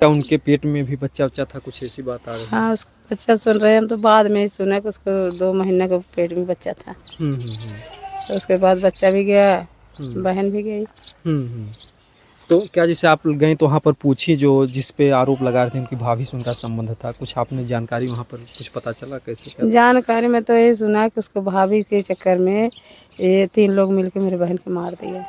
क्या उनके पेट में भी बच्चा बच्चा था, कुछ ऐसी बात आ रही है? हाँ, उसका बच्चा सुन रहे हैं हम तो बाद में ही सुना कि उसको 2 महीने का पेट में बच्चा था। तो उसके बाद बच्चा भी गया, बहन भी गई। तो क्या जैसे आप गए तो वहाँ पर पूछी, जो जिस पे आरोप लगा रहे थे उनकी भाभी से उनका संबंध था, कुछ आपने जानकारी वहाँ पर कुछ पता चला कैसे क्या? जानकारी में तो यही सुना कि उसको भाभी के चक्कर में ये 3 लोग मिलकर मेरी बहन को मार दिया।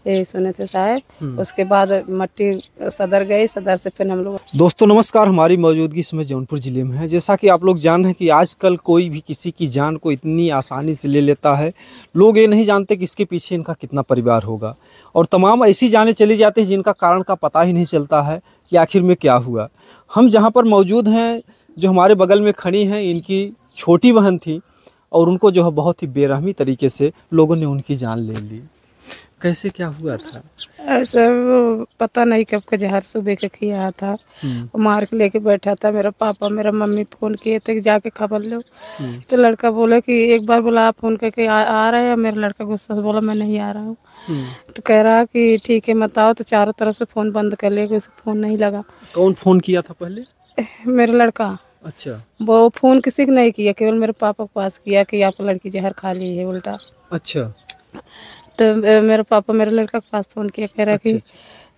यही सुने थे शायद। उसके बाद मट्टी सदर गई, सदर से फिर हम लोग। दोस्तों नमस्कार, हमारी मौजूदगी इस समय जौनपुर ज़िले में है। जैसा कि आप लोग जान रहे हैं कि आजकल कोई भी किसी की जान को इतनी आसानी से ले लेता है। लोग ये नहीं जानते कि इसके पीछे इनका कितना परिवार होगा, और तमाम ऐसी जानें चली जाती हैं जिनका कारण का पता ही नहीं चलता है कि आखिर में क्या हुआ। हम जहाँ पर मौजूद हैं, जो हमारे बगल में खड़ी हैं, इनकी छोटी बहन थी और उनको जो है बहुत ही बेरहमी तरीके से लोगों ने उनकी जान ले ली। कैसे क्या हुआ था? ऐसा वो पता नहीं कब का जहर सुबह के खिया था। मार के लेके बैठा था। मेरा पापा मेरा मम्मी फ़ोन किए थे कि जाके खबर लो। तो लड़का बोला कि एक बार बोला आप फ़ोन करके आ रहे हैं। मेरा लड़का गुस्सा से बोला मैं नहीं आ रहा हूँ। तो कह रहा कि ठीक है मत आओ। तो चारों तरफ से फ़ोन बंद कर लिया, उसे फ़ोन नहीं लगा। कौन फ़ोन किया था पहले? मेरा लड़का। अच्छा। वो फ़ोन किसी को नहीं किया, केवल मेरे पापा के पास किया कि आपको लड़की जहर खा ली है उल्टा। अच्छा। तो मेरे पापा मेरे लड़का के पास फ़ोन किया, कह रहा कि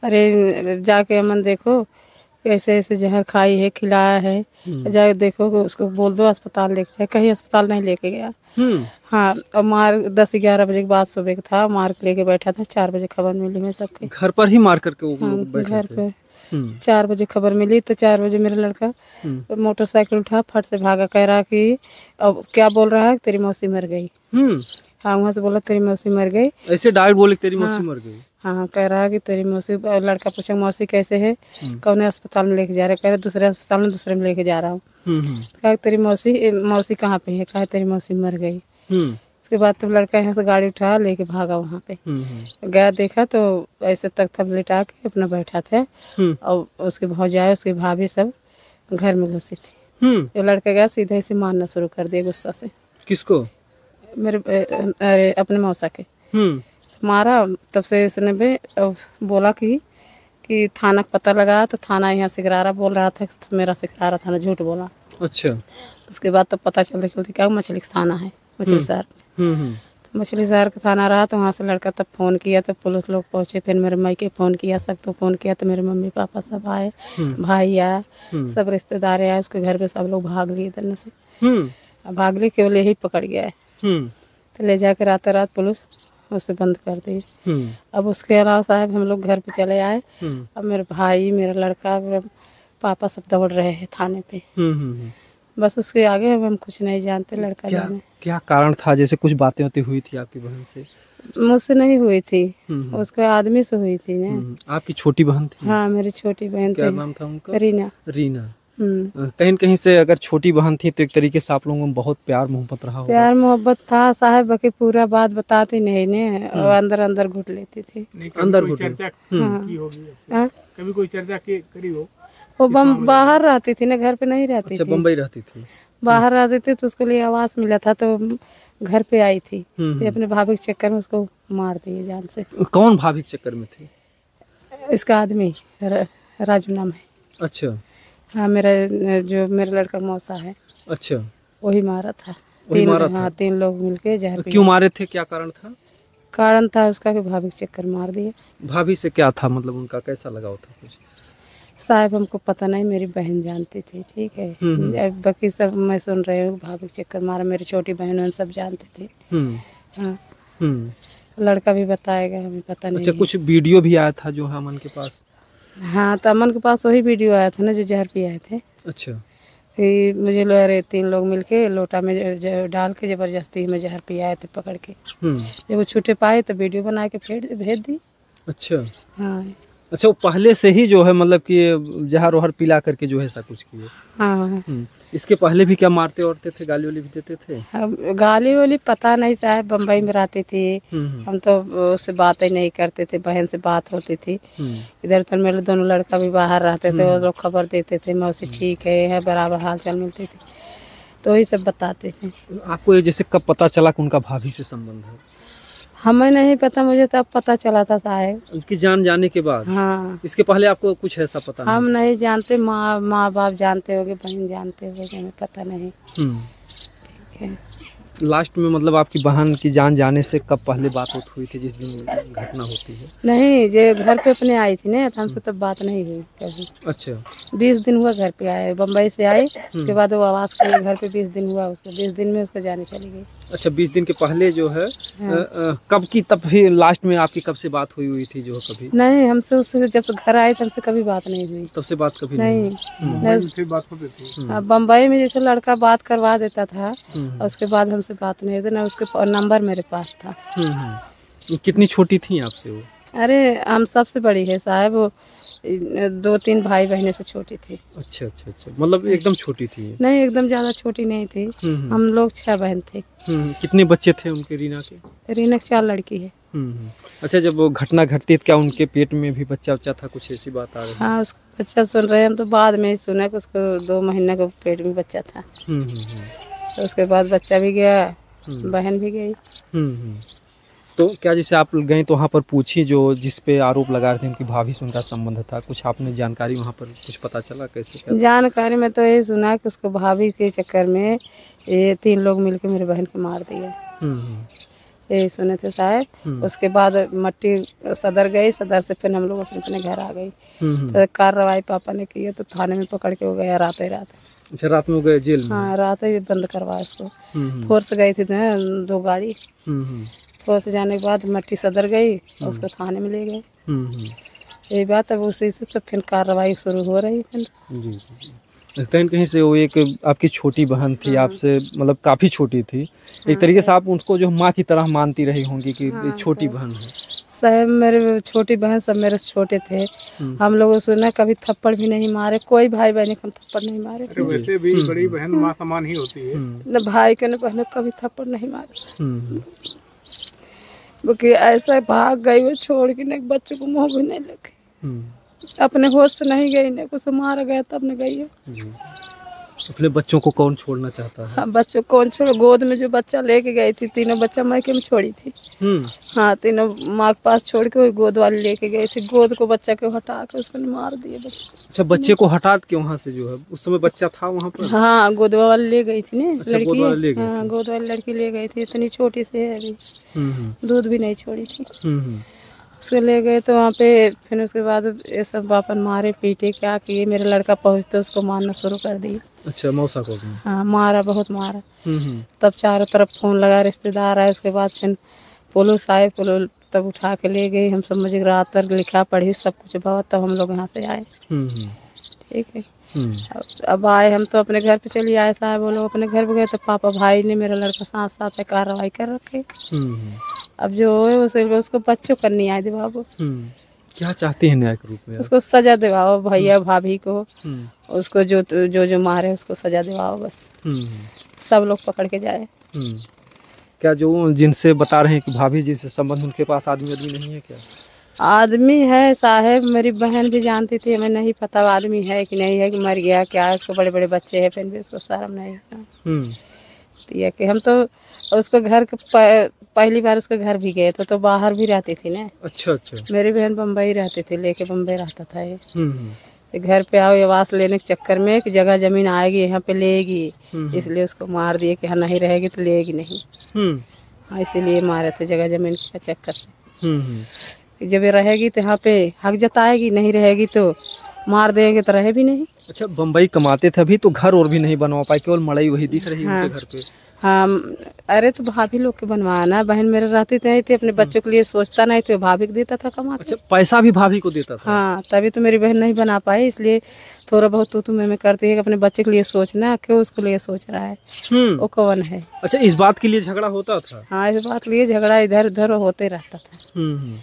अरे जाके अमन देखो कैसे ऐसे जहर खाई है, खिलाया है, जाके देखो उसको बोल दो अस्पताल लेके जाए। कहीं अस्पताल नहीं लेके गया। हाँ, और मार 10-11 बजे के बाद सुबह का था। मार के लेके बैठा था। 4 बजे खबर मिली मैं सबके घर पर ही मार करके वो लोग बैठे घर थे। पे 4 बजे खबर मिली। तो 4 बजे मेरा लड़का मोटरसाइकिल उठा फट से भागा। कह रहा कि अब क्या बोल रहा है, तेरी मौसी मर गई। हाँ, वहाँ से बोला तेरी मौसी मर गई। ऐसे डायरेक्ट बोले तेरी मौसी मर गई? हाँ, कह रहा है कि तेरी मौसी। लड़का पूछा मौसी कैसे है? कौन अस्पताल में लेके जा रहा है? कह रहा दूसरे अस्पताल में दूसरे में लेके जा रहा हूँ। कहा तेरी मौसी कहाँ पे है? कहा तेरी मौसी मर गई। उसके बाद तो लड़का यहाँ से गाड़ी उठा लेके भागा। वहाँ पे गया, देखा तो ऐसे तक थप लिटा के अपना बैठा थे। और उसके भौजाई उसकी भाभी सब घर में घुसी थी। तो लड़का गया सीधे से मारना शुरू कर दिया गुस्सा से। किसको? मेरे अरे अपने मौसा के मारा। तब से इसने भी बोला कि थाना का पता लगा। तो थाना यहाँ सिगरारा बोल रहा था, तो मेरा सिगरारा थाना झूठ बोला। अच्छा। उसके बाद तो पता चलते चलते क्या मछली का थाना है मछली शहर में। तो मछली शहर का थाना रहा। तो वहाँ से लड़का तब फ़ोन किया, तब पुलिस लोग पहुँचे। फिर मेरे माई के फ़ोन किया, सब तो फ़ोन किया। तो मेरे मम्मी पापा सब आए, भाई आया, सब रिश्तेदार आए। उसके घर पे सब लोग भाग लिए इधर से। भाग लिए, केवल यही पकड़ गया है। तो ले जाकर रात पुलिस उसे बंद कर दी। अब उसके अलावा साहब हम लोग घर पे चले आए। अब मेरे भाई मेरा लड़का मेरा पापा सब दौड़ रहे हैं थाने पे। बस उसके आगे हम कुछ नहीं जानते। लड़का जाने क्या कारण था, जैसे कुछ बातें होती हुई थी आपकी बहन से? मुझसे नहीं हुई थी, उसके आदमी से हुई थी ना। आपकी छोटी बहन थी? हाँ, मेरी छोटी बहन थी। क्या नाम था उनका? रीना। रीना। कहीं न कहीं से अगर छोटी बहन थी तो एक तरीके से आप लोगों में बहुत प्यार मोहब्बत रहा होगा। प्यार मोहब्बत था साहब, बाकी पूरा बात बताती नहीं ने। और अंदर अंदर घुट लेती थी। अंदर घुट? कभी कोई चर्चा करी हो? वो बाहर रहती थी ना, घर पे नहीं रहती थी। बम्बई रहती थी? बाहर रहती थी। तो उसके लिए आवास मिला था तो घर पे आई थी। तो अपने भाभी के चक्कर में उसको मार दिए जान से। कौन भाभी के चक्कर में थी? इसका आदमी राजू नाम है। अच्छा। हाँ, जो मेरा लड़का मौसा है। अच्छा। वही मारा था। हाँ, 3 लोग मिलके जहर। क्यों मारे थे, क्या कारण था? कारण था उसका कि भाभी के चक्कर मार दिए। भाभी से क्या था, मतलब उनका कैसा लगाव था कुछ? साहब हमको पता नहीं, मेरी बहन जानती थी। ठीक है, बाकी सब मैं सुन रही हूँ भाभी के चक्कर मारा। मेरी छोटी बहन सब जानती थी। हाँ, लड़का भी बताएगा, हमें पता नहीं। अच्छा, कुछ वीडियो भी आया था जो है अमन के पास? हाँ, तो अमन के पास वही वीडियो आया था ना जो जहर पी आए थे। अच्छा। मुझे अरे 3 लोग मिलके लोटा में डाल के जबरदस्ती में जहर पी आए थे पकड़ के। जब वो छूटे पाए तो वीडियो बना के फिर भेज दी। अच्छा। हाँ। अच्छा, वो पहले से ही जो है मतलब कि जहर वहर पिला करके जो है ऐसा कुछ किए? हाँ। इसके पहले भी क्या मारते वारते थे, गाली वाली भी देते थे? गाली वाली पता नहीं साहब, बम्बई में रहती थी। हम तो उससे बात ही नहीं करते थे, बहन से बात होती थी। इधर तो मेरे दोनों लड़का भी बाहर रहते थे। वो लोग खबर देते थे मौसी ठीक है, बराबर हाल चाल मिलती थी। तो वही सब बताते थे। आपको जैसे कब पता चला कि उनका भाभी से संबंध है? हमें नहीं पता, मुझे तब पता चला था साहब। उनकी जान जाने के बाद? हाँ, इसके पहले आपको कुछ ऐसा पता हम नहीं? नहीं जानते, माँ बाप जानते होगे, बहन जानते होगे, हमें पता नहीं। ठीक है। लास्ट में मतलब आपकी बहन की जान जाने से कब पहले बात हुई थी जिस दिन घटना होती है? नहीं, जो घर पे अपने आई थी ना, तो हमसे तब बात नहीं हुई कभी। अच्छा। 20 दिन हुआ घर पे आए, बम्बई से आई, उसके बाद वो आवाज़ के घर पे 20 दिन हुआ उसको, 20 दिन में उसको जाने चली गई। अच्छा, 20 दिन के पहले जो है हाँ। कब की, तब फिर लास्ट में आपकी कब से बात हुई थी जो कभी? नहीं, हमसे उससे जब घर आए तो हमसे कभी बात नहीं हुई। तब से बात कभी नहीं, फिर बात होती थी। बम्बई में जैसे लड़का बात करवा देता था, और उसके बाद हमसे बात नहीं होती, ना उसके नंबर मेरे पास था। कितनी छोटी थी आपसे वो? अरे हम सबसे बड़ी है साहब, वो 2-3 भाई बहने से छोटी थी। अच्छा अच्छा अच्छा, मतलब एकदम छोटी थी? नहीं, एकदम ज़्यादा छोटी नहीं थी। हम लोग 6 बहन थे। कितने बच्चे थे उनके, रीना के? रीना की 4 लड़की है। अच्छा, जब वो घटना घटती तो क्या उनके पेट में भी बच्चा था, कुछ ऐसी बात आ रही है? हाँ, उसका बच्चा सुन रहे हैं हम, तो बाद में ही सुना कि उसको 2 महीने का पेट में बच्चा था। तो उसके बाद बच्चा भी गया, बहन भी गई। तो क्या जैसे आप गए तो वहाँ पर पूछी, जो जिस पे आरोप लगा रहे थे उनकी भाभी से उनका संबंध था, कुछ आपने जानकारी वहाँ पर कुछ पता चला कैसे क्या? जानकारी में तो यही सुना कि उसको भाभी के चक्कर में ये 3 लोग मिलकर मेरी बहन को मार दिया, यही सुने थे साहब। उसके बाद मट्टी सदर गई, सदर से फिर हम लोग अपने अपने घर आ गई। तो कार्रवाई पापा ने की है, तो थाने में पकड़ के हो गया रात ही रात। अच्छा, रात में गए जेल में? हाँ, रात ही बंद करवाया उसको। फोर्स गई थी 2 गाड़ी, फोर्स जाने के बाद मट्टी सदर गई और उसको थाने में ले गए। यही बात, अब उसी से तो फिर कार्रवाई शुरू हो रही है। जी जी। कहीं कहीं से वो एक आपकी छोटी बहन थी, आपसे मतलब काफ़ी छोटी थी, एक तरीके से आप उनको जो माँ की तरह मानती रही होंगी कि छोटी बहन है। साहब मेरे छोटी बहन सब मेरे छोटे थे, हम लोगों से ना कभी थप्पड़ भी नहीं मारे, कोई भाई बहन को थप्पड़ नहीं मारे। वैसे भी बड़ी बहन माँ समान ही होती है। न भाई के न बहन कभी थप्पड़ नहीं मारे। क्योंकि ऐसा भाग गई वो छोड़ के, न बच्चों को मुँह भी नहीं लगे, अपने होश से नहीं गई, न कुछ मारा गया तब न गई है। अपने बच्चों को कौन छोड़ना चाहता है? हाँ, बच्चों कौन छोड़, गोद में जो बच्चा लेके गई थी, 3 बच्चा मायके में छोड़ी थी। हाँ, 3 माँ के पास छोड़ के वही गोद वाली लेके गई थी, गोद को बच्चा को हटा के उसको मार दिए बच्चे। अच्छा, बच्चे को हटा के वहाँ से जो है, उस समय बच्चा था वहाँ पर? हाँ, गोद वाली ले गई थी ना लड़की। हाँ, गोद वाली लड़की ले गई थी, इतनी छोटी सी है अभी, दूध भी नहीं छोड़ी थी। उसको ले गए तो वहाँ पे फिर उसके बाद ये सब वापन मारे पीटे, क्या किए, मेरा लड़का पहुँचते उसको मारना शुरू कर दिए। अच्छा, मौसा को? हाँ, मारा, बहुत मारा। तब चारों तरफ फोन लगा, रिश्तेदार आए, उसके बाद फिर पुलिस आए, पुलिस तब उठा के ले गई। हम सब मुझे रात भर लिखा पढ़ी सब कुछ हुआ, तब हम लोग यहाँ से आए। ठीक है। अब आए हम तो अपने घर पे चली आए साहब, वो लोग अपने घर पे गए तो पापा भाई ने मेरा लड़का साथ साथ है कार्रवाई कर रखे। अब जो है उसको बच्चों का न्याय दिवाओ। क्या चाहते हैं न्याय के रूप में? उसको सजा दिवाओ, भैया भाभी को, उसको जो मारे उसको सजा दिवाओ बस। सब लोग पकड़ के जाए। क्या जो जिनसे बता रहे हैं कि भाभी जी से संबंध, उनके पास आदमी नहीं है क्या? आदमी है साहब, मेरी बहन भी जानती थी, हमें नहीं पता आदमी है कि नहीं है, कि मर गया क्या है, उसको बड़े बड़े बच्चे हैं, फिर भी उसको शर्म नहीं है। तो ये कि हम तो उसको घर पहली बार उसके घर भी गए तो बाहर भी रहती थी ना। अच्छा अच्छा। मेरी बहन बम्बई रहती थी, लेके बम्बई रहता था ये। घर पे आओ आवास लेने के चक्कर में कि जगह जमीन आएगी यहाँ पे लेगी, इसलिए उसको मार दिए कि हाँ नहीं रहेगी तो लेगी नहीं। हाँ, इसीलिए मारे थे, जगह जमीन के चक्कर से। जब ये रहेगी तो यहाँ पे हक जताएगी, नहीं रहेगी तो मार देंगे तो रहे भी नहीं। अच्छा, बम्बई कमाते थे अभी तो घर और भी नहीं बनवा पाए, केवल मड़ई वही दिख रही है उनके घर पे? हाँ, अरे तो भाभी लोग के बनवाना, बहन मेरे रहती थी, अपने बच्चों के लिए सोचता नहीं तो भाभी को देता था कमा के। अच्छा, पैसा भी भाभी को देता था? हाँ, तभी तो मेरी बहन नहीं बना पाई, इसलिए थोड़ा बहुत तो मैं करती है कि अपने बच्चे के लिए सोचना, क्यों उसके लिए सोच रहा है, वो कौन है। अच्छा, इस बात के लिए झगड़ा होता था? हाँ, इस बात के लिए झगड़ा इधर उधर होते रहता था।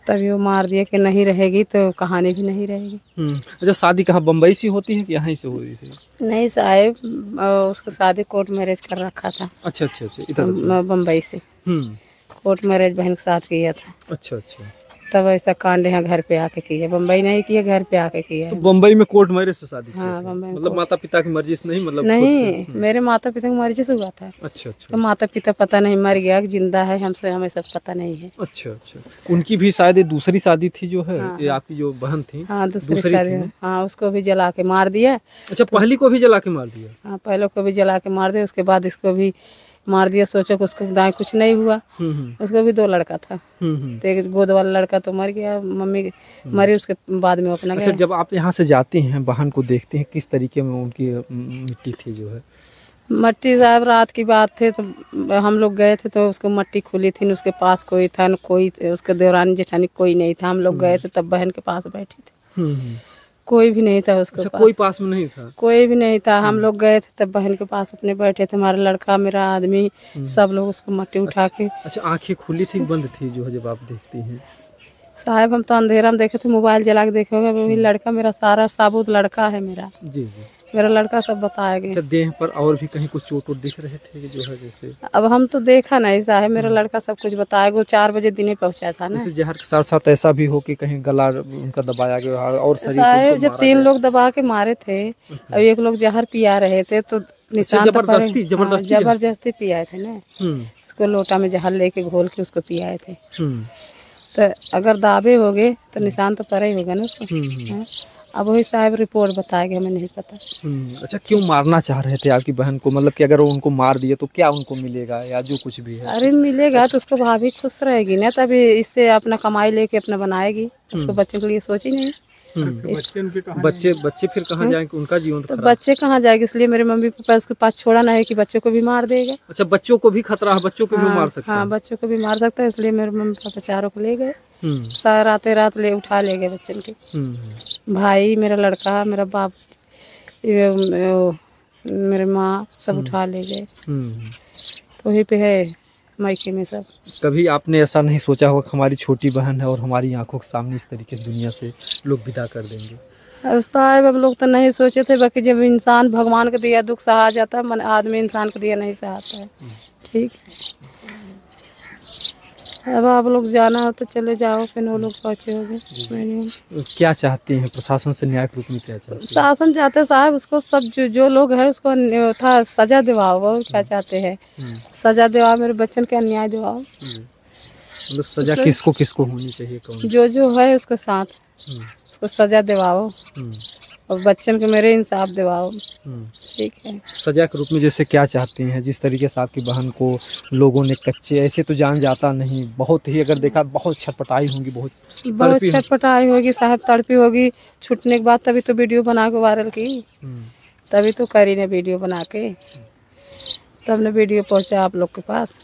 तभी वो मार दिया कि नहीं रहेगी तो कहानी भी नहीं रहेगी। अच्छा, शादी कहाँ बम्बई से होती है कि यहाँ से हुई थी? नहीं साहब, उसको शादी कोर्ट मैरिज कर रखा था। अच्छा अच्छा अच्छा, इधर बम्बई से कोर्ट मैरिज बहन के साथ किया था। अच्छा अच्छा। तब ऐसा कांड यहाँ घर पे आके किया, बम्बई नहीं किया, घर पे आके किया। तो बम्बई में कोर्ट मैरिज से शादी की हाँ, थी? बम्बई में मतलब माता पिता की मर्जी से नहीं, मतलब नहीं, मेरे माता पिता की मर्जी से हुआ था। अच्छा अच्छा तो माता पिता पता नहीं मर गया कि जिंदा है, हमसे हमें सब पता नहीं है। अच्छा अच्छा। उनकी भी शायद ये दूसरी शादी थी जो है, ये आपकी जो बहन थी। हाँ, दूसरी थी शादी। ना? हाँ, उसको भी जला के मार दिया। अच्छा, पहली को भी जला के मार दिया? हाँ, पहले को भी जला के मार दिया, उसके बाद इसको भी मार दिया। सोचो कि उसको दाएं कुछ नहीं हुआ। उसको भी 2 लड़का था, तो एक गोद वाला लड़का तो मर गया, मम्मी मरी, उसके बाद में अपना अच्छा, जब आप यहाँ से जाती हैं, बहन को देखते हैं, किस तरीके में उनकी मिट्टी थी जो है? मट्टी साहब रात की बात थे, तो हम लोग गए थे तो उसको मट्टी खुली थी, उसके पास कोई था न, कोई उसके देवरानी जेठानी कोई नहीं था। हम लोग गए थे तब बहन के पास बैठी थी, कोई भी नहीं था उसके अच्छा, पास। कोई पास में नहीं था? कोई भी नहीं था। हम लोग गए थे तब बहन के पास अपने बैठे थे, हमारा लड़का, मेरा आदमी, सब लोग उसको मट्टी उठा के। अच्छा, आंखें खुली थी बंद थी जो है जब आप देखती हैं? साहब हम तो अंधेरा में देखे थे, मोबाइल जला के देखे होंगे। वही लड़का मेरा, सारा साबुत लड़का है मेरा, जी जी। मेरा लड़का सब बताया गया। अच्छा, देह पर और भी कहीं कुछ चोट वोट दिख रहे थे जो है जैसे? अब हम तो देखा नहीं साहब, मेरा लड़का सब कुछ बताया। वो 4 बजे दिन पहुंचा था ना। जैसे जहर के साथ साथ ऐसा भी हो कि कहीं गला उनका दबाया गया और शरीर को साहब उनको जब मारा 3 गया? लोग दबा के मारे थे, अब एक लोग जहर पिया रहे थे, तो निशान तो जबरदस्ती जबरदस्ती जबरदस्ती पियाए थे ना। उसको लोटा में जहर लेके घोल के उसको पियाए थे। तो अगर दावे हो गए तो निशान तो पड़ा ही होगा ना उसको। हाँ? अब वही साहब रिपोर्ट बताएगा, हमें नहीं पता। अच्छा, क्यों मारना चाह रहे थे आपकी बहन को? मतलब कि अगर वो उनको मार दिए तो क्या उनको मिलेगा, या जो कुछ भी है? अरे मिलेगा तो उसको भाभी खुश रहेगी ना, तभी इससे अपना कमाई लेके अपना बनाएगी। उसको बच्चों के लिए सोची नहीं। बच्चे फिर कहाँ जाएंगे? उनका जीवन तो खराब। बच्चे कहाँ जाएंगे, इसलिए मेरे मम्मी पापा उसके पास छोड़ा ना है कि बच्चों को भी मार देगा। अच्छा, बच्चों को भी खतरा है, बच्चों को भी मार सकता है? हाँ, बच्चों को भी मार सकता है, इसलिए मेरे मम्मी पापा चारों को ले गए। रात ले उठा ले गए बच्चन के। भाई, मेरा लड़का, मेरा बाप, मेरे माँ, सब उठा ले गए। तो वहीं पे है मायके में सब। कभी आपने ऐसा नहीं सोचा होगा हमारी छोटी बहन है और हमारी आंखों के सामने इस तरीके से दुनिया से लोग विदा कर देंगे? अब साहब हम लोग तो नहीं सोचे थे, बाकी जब इंसान भगवान को दिया दुख सहा जाता है, मन आदमी इंसान को दिया नहीं सहाता है। ठीक है, अब आप लोग जाना हो तो चले जाओ, फिर वो लोग पहुँचे होंगे। क्या चाहती हैं प्रशासन से, न्यायिक रूप में क्या चाहती हैं? शासन चाहते साहब उसको सब जो लोग है उसको था सजा दिवाओ। वो क्या चाहते हैं, सजा दिवाओ, मेरे बच्चन के अन्याय दिवाओ। मतलब सजा किसको किसको होनी चाहिए? कौन जो है उसके साथ उसको सजा दिवाओ, और बच्चन के मेरे इंसाफ दिवाओ। ठीक है, सजा के रूप में जैसे क्या चाहती हैं? जिस तरीके से आपकी बहन को लोगों ने कच्चे, ऐसे तो जान जाता नहीं, बहुत ही अगर देखा बहुत छटपटाई होंगी, बहुत छटपटाई होगी साहब, तड़पी होगी। छूटने के बाद तभी तो वीडियो बना के वायरल की, तभी तो करी ने वीडियो बना के, तब ने वीडियो पहुंचा आप लोग के पास।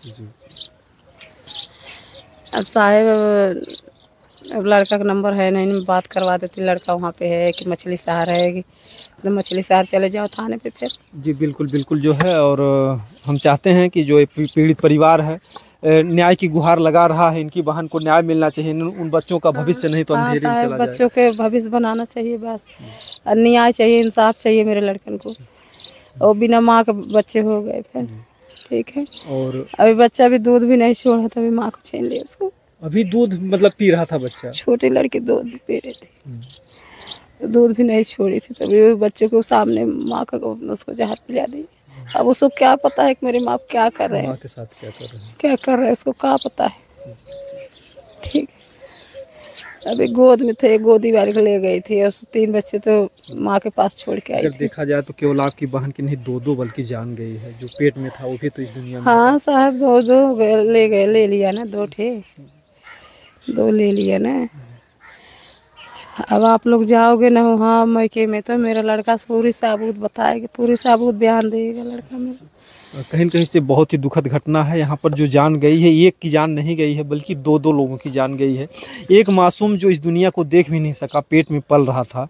अब साहब अब लड़का का नंबर है नहीं, मैं बात करवा देती। लड़का वहाँ पे है कि मछली शहर है, कि तो मछली शहर चले जाओ थाने पे फिर। जी बिल्कुल बिल्कुल जो है, और हम चाहते हैं कि जो पीड़ित परिवार है न्याय की गुहार लगा रहा है, इनकी बहन को न्याय मिलना चाहिए। उन बच्चों का भविष्य नहीं तो अंधेरे में चला जाए। बच्चों के भविष्य बनाना चाहिए, बस न्याय चाहिए, इंसाफ चाहिए मेरे लड़कन को। और बिना माँ के बच्चे हो गए फिर। ठीक है, और अभी बच्चा भी दूध भी नहीं छोड़ा, तभी माँ को छीन लिया उसको। अभी दूध मतलब पी रहा था बच्चा? छोटी लड़की दूध भी पी रही थी, दूध भी नहीं छोड़ी थी, तभी वो बच्चे को सामने माँ का उसको जहर पिला दी। अब उसको क्या पता है कि मेरे माँ क्या कर रहे हैं, माँ के साथ क्या कर रहे हैं, क्या कर रहे हैं, उसको क्या पता है। ठीक, अभी गोद में थे, गोदी वाली को ले गई थी, और 3 बच्चे तो माँ के पास छोड़ के आई थी। देखा जाए तो केवल आपकी बहन की नहीं, 2 बल्कि जान गई है। जो पेट में था वो भी तो इस दुनिया में। हाँ साहब, 2 ले गए, ले लिया ना, 2 ले लिया ना। अब आप लोग जाओगे ना वहाँ मैके में, तो मेरा लड़का पूरी साबूत बताएगा, पूरी साबूत बयान देगा लड़का मेरा। कहीं न कहीं से बहुत ही दुखद घटना है। यहाँ पर जो जान गई है, एक की जान नहीं गई है, बल्कि 2 लोगों की जान गई है। एक मासूम जो इस दुनिया को देख भी नहीं सका, पेट में पल रहा था,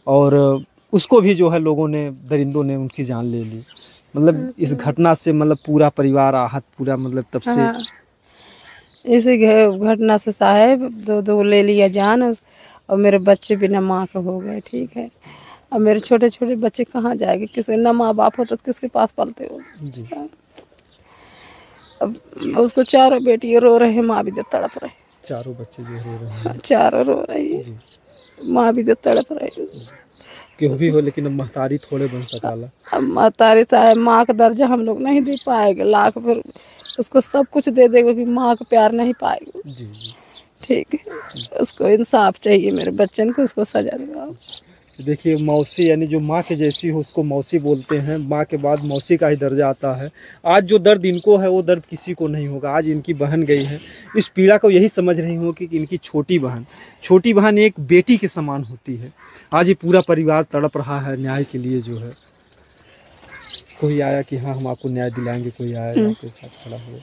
और उसको भी जो है लोगों ने, दरिंदों ने उनकी जान ले ली। मतलब इस घटना से मतलब पूरा परिवार आहत, पूरा मतलब तब से। हाँ, इसी घटना से साहब 2 ले लिया जान, और मेरे बच्चे बिना माँ के हो गए। ठीक है, अब मेरे छोटे छोटे बच्चे कहाँ जाएंगे, किसी ना माँ बाप होता तो किसके पास पलते हो। अब उसको 4 बेटियाँ रो रहे हैं, माँ भी तड़प रहे। चारों बच्चे जो रो रहे हैं। चारों रो रही है, माँ भी तो तड़प रही है। क्यों भी हो, लेकिन अब महतारी थोड़े बन सकाला। अब महतारी चाहे माँ का दर्जा हम लोग नहीं दे पाएंगे, लाख फिर उसको सब कुछ दे देगा कि माँ का प्यार नहीं पाएगी। जी जी। ठीक है, उसको इंसाफ चाहिए, मेरे बच्चन को उसको सजा दिलाओ। देखिए मौसी यानी जो माँ के जैसी हो उसको मौसी बोलते हैं, माँ के बाद मौसी का ही दर्जा आता है। आज जो दर्द इनको है वो दर्द किसी को नहीं होगा। आज इनकी बहन गई है, इस पीड़ा को यही समझ रही हो कि इनकी छोटी बहन एक बेटी के समान होती है। आज ये पूरा परिवार तड़प रहा है न्याय के लिए। जो है कोई आया कि हाँ हम आपको न्याय दिलाएंगे, कोई आया आपके साथ खड़ा हुआ?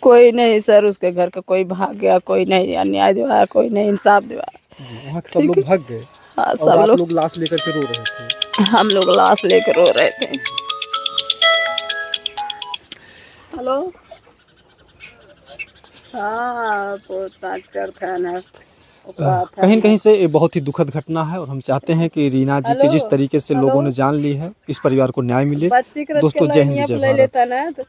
कोई नहीं सर, उसके घर का कोई भाग गया, कोई नहीं न्याय दिवाया, कोई नहीं इंसाफ दिवाया। जी, वहाँ के सब लोग भाग गए। हाँ, सब सब लोग लाश लेकर के रो रहे थे। हम लोग लाश लेकर रो रहे थे। हेलो, हाँ पूछताछ करते हैं। कहीं न कहीं से ये बहुत ही दुखद घटना है और हम चाहते हैं कि रीना जी के जिस तरीके से लोगों ने जान ली है, इस परिवार को न्याय मिले। दोस्तों जय हिंद जय भारत।